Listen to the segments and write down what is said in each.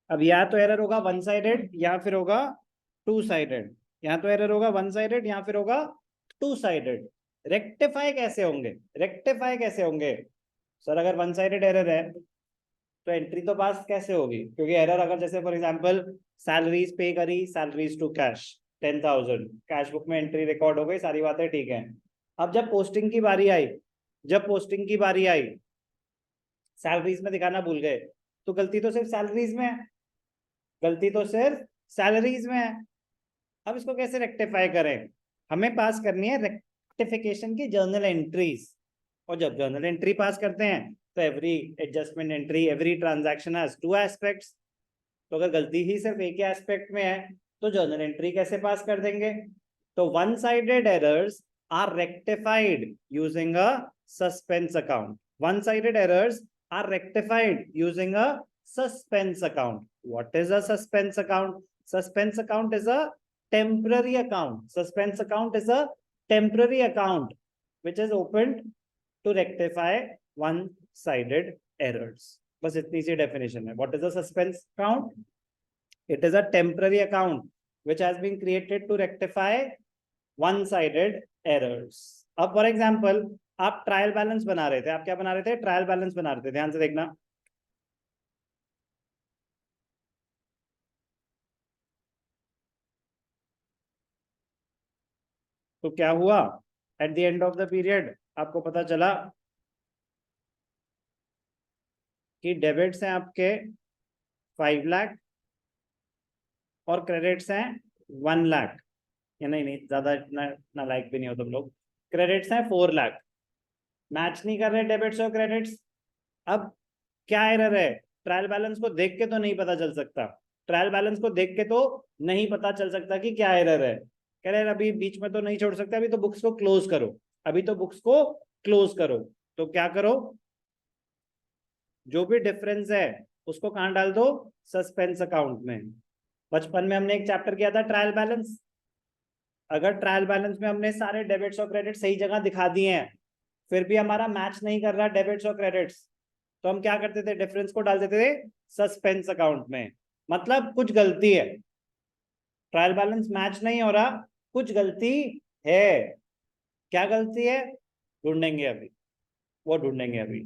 अब या तो एरर होगा वन साइडेड या फिर होगा टू साइडेड, या तो एरर होगा वन साइडेड या फिर होगा टू साइडेड। रेक्टिफाई कैसे होंगे, रेक्टिफाई कैसे होंगे? सर अगर वन साइडेड एरर है तो एंट्री तो पास कैसे होगी? क्योंकि एरर अगर जैसे फॉर एग्जांपल सैलरीज पे करी, salaries to cash 10,000, cash book में एंट्री रिकॉर्ड हो गई, सारी बातें ठीक है। अब जब पोस्टिंग की बारी आई, जब पोस्टिंग की बारी आई सैलरीज में दिखाना भूल गए, तो गलती तो सिर्फ सैलरीज में है, गलती तो सिर्फ सैलरीज में है। अब इसको कैसे रेक्टिफाई करें? हमें पास करनी है रेक्टिफिकेशन की जर्नल एंट्रीज, और जब जर्नल एंट्री पास करते हैं तो every adjustment entry, every transaction has two aspects. तो अगर गलती ही सिर्फ एक ही एस्पेक्ट में है तो जर्नल एंट्री कैसे पास कर देंगे? तो one sided errors are rectified using a suspense account. One sided errors are rectified using a suspense account. What is a suspense account? Suspense account is a temporary account. Suspense account is a temporary account which is opened to rectify one-sided errors. बस इतनी सी definition है. What is a suspense account? It is a temporary account which has been created to rectify one-sided errors. अब for example आप trial balance बना रहे थे, आप क्या बना रहे थे? ट्रायल बैलेंस बना रहे थे, ध्यान से देखना। तो क्या हुआ? At the end of the period आपको पता चला कि डेबिट्स हैं आपके 5 लाख और क्रेडिट्स हैं 1 लाख। या नहीं नहीं, ज्यादा इतना नालायक भी नहीं हो तुम लोग। क्रेडिट्स हैं 4 लाख, मैच नहीं कर रहे डेबिट्स और क्रेडिट्स। अब क्या एरर है? ट्रायल बैलेंस को देख के तो नहीं पता चल सकता, ट्रायल बैलेंस को देख के तो नहीं पता चल सकता कि क्या एरर है। कह रहे अभी बीच में तो नहीं छोड़ सकते, अभी तो बुक्स को क्लोज करो, अभी तो बुक्स को क्लोज करो। तो क्या करो? जो भी डिफरेंस है उसको कहां डाल दो? सस्पेंस अकाउंट में। बचपन में हमने एक चैप्टर किया था ट्रायल बैलेंस। अगर ट्रायल बैलेंस में हमने सारे डेबिट्स और क्रेडिट्स सही जगह दिखा दिए हैं, फिर भी हमारा मैच नहीं कर रहा डेबिट्स और क्रेडिट्स, तो हम क्या करते थे? डिफरेंस को डाल देते थे सस्पेंस अकाउंट में। मतलब कुछ गलती है, ट्रायल बैलेंस मैच नहीं हो रहा, कुछ गलती है। क्या गलती है? ढूंढेंगे अभी, वो ढूंढेंगे अभी।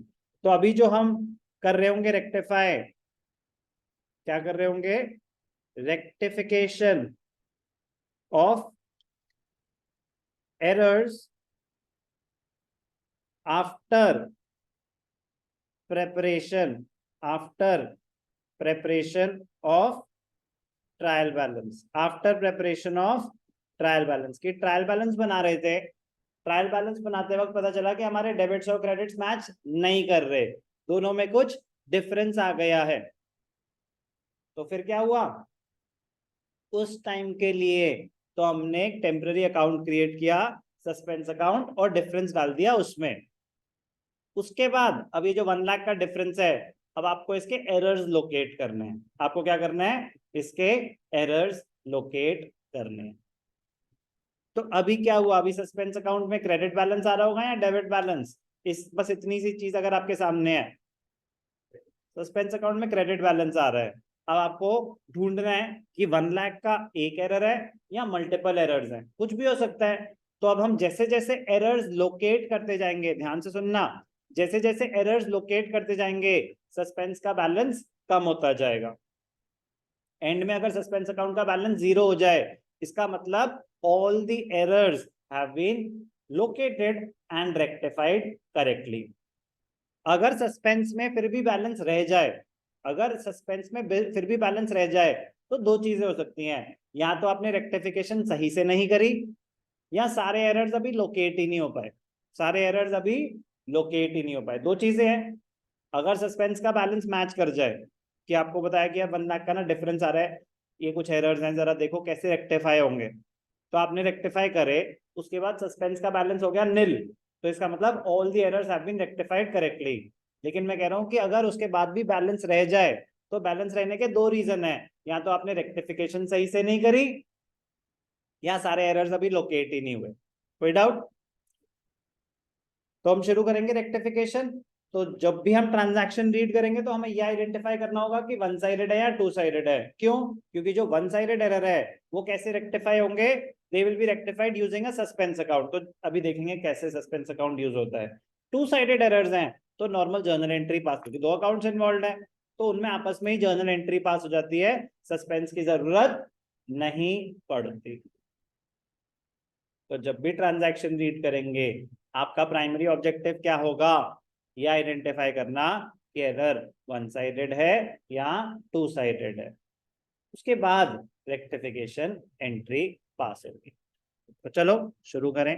तो अभी जो हम कर रहे होंगे रेक्टिफाई, क्या कर रहे होंगे? Rectification of errors after preparation, after preparation of trial balance, after preparation of trial balance. की ट्रायल बैलेंस बना रहे थे, ट्रायल बैलेंस बनाते वक्त पता चला कि हमारे डेबिट्स और क्रेडिट्स मैच नहीं कर रहे, दोनों में कुछ डिफरेंस आ गया है। तो फिर क्या हुआ? उस टाइम के लिए तो हमने एक टेम्पररी अकाउंट क्रिएट किया, सस्पेंस अकाउंट, और डिफरेंस डाल दिया उसमें। उसके बाद अब ये जो 1 लाख का डिफरेंस है, अब आपको इसके एरर्स लोकेट करने हैं। आपको क्या करना है? इसके एरर्स लोकेट करने हैं। तो अभी क्या हुआ? अभी सस्पेंस अकाउंट में क्रेडिट बैलेंस आ रहा होगा या डेबिट बैलेंस? इस बस इतनी सी चीज अगर आपके सामने है, सस्पेंस अकाउंट में क्रेडिट बैलेंस आ रहा है। अब आपको ढूंढना है कि 1 लाख का एक एरर है या मल्टीपल एरर्स हैं, कुछ भी हो सकता है। तो अब हम जैसे जैसे एरर्स लोकेट करते जाएंगे, ध्यान से सुनना, जैसे जैसे एरर्स लोकेट करते जाएंगे सस्पेंस का बैलेंस कम होता जाएगा। एंड में अगर सस्पेंस अकाउंट का बैलेंस 0 हो जाए, इसका मतलब all the errors have been located and rectified correctly. अगर सस्पेंस में फिर भी बैलेंस रह जाए, अगर सस्पेंस में फिर भी बैलेंस रह जाए, तो दो चीजें हो सकती हैं, या तो आपने रेक्टिफिकेशन सही से नहीं करी, या सारे एरर्स अभी लोकेट ही नहीं हो पाए, सारे एरर्स अभी लोकेट ही नहीं हो पाए। दो चीजें हैं, अगर सस्पेंस का बैलेंस मैच कर जाए, कि आपको बताया कि यार 1 लाख का ना डिफरेंस आ रहा है, ये कुछ एरर्स हैं, जरा देखो कैसे रेक्टिफाई होंगे, तो आपने रेक्टिफाई करे, उसके बाद सस्पेंस का बैलेंस हो गया निल, तो इसका मतलब all the errors have been rectified correctly. लेकिन मैं कह रहा हूं कि अगर उसके बाद भी बैलेंस रह जाए, तो बैलेंस रहने के दो रीजन है, या तो आपने रेक्टिफिकेशन सही से नहीं करी, या सारे एरर्स अभी लोकेट ही नहीं हुए। कोई डाउट? तो हम शुरू करेंगे रेक्टिफिकेशन। तो जब भी हम ट्रांजैक्शन रीड करेंगे तो हमें यह आइडेंटिफाई करना होगा कि वन साइडेड है या टू साइडेड है। क्यों? क्योंकि जो वन साइडेड एरर है वो कैसे रेक्टिफाई होंगे? They will be rectified using a suspense account. तो अभी देखेंगे कैसे सस्पेंस अकाउंट यूज होता है। टू साइडेड एरर्स हैं तो नॉर्मल जर्नल एंट्री पास होगी, दो अकाउंट्स इन्वॉल्व है तो उनमें आपस में ही जर्नल एंट्री पास हो जाती है, सस्पेंस की जरूरत नहीं पड़ती। तो जब भी ट्रांजैक्शन रीड करेंगे आपका प्राइमरी ऑब्जेक्टिव क्या होगा? ये आइडेंटिफाई करना कि एरर वन साइडेड है या टू साइडेड है। उसके बाद रेक्टिफिकेशन एंट्री पास होगी। तो चलो शुरू करें।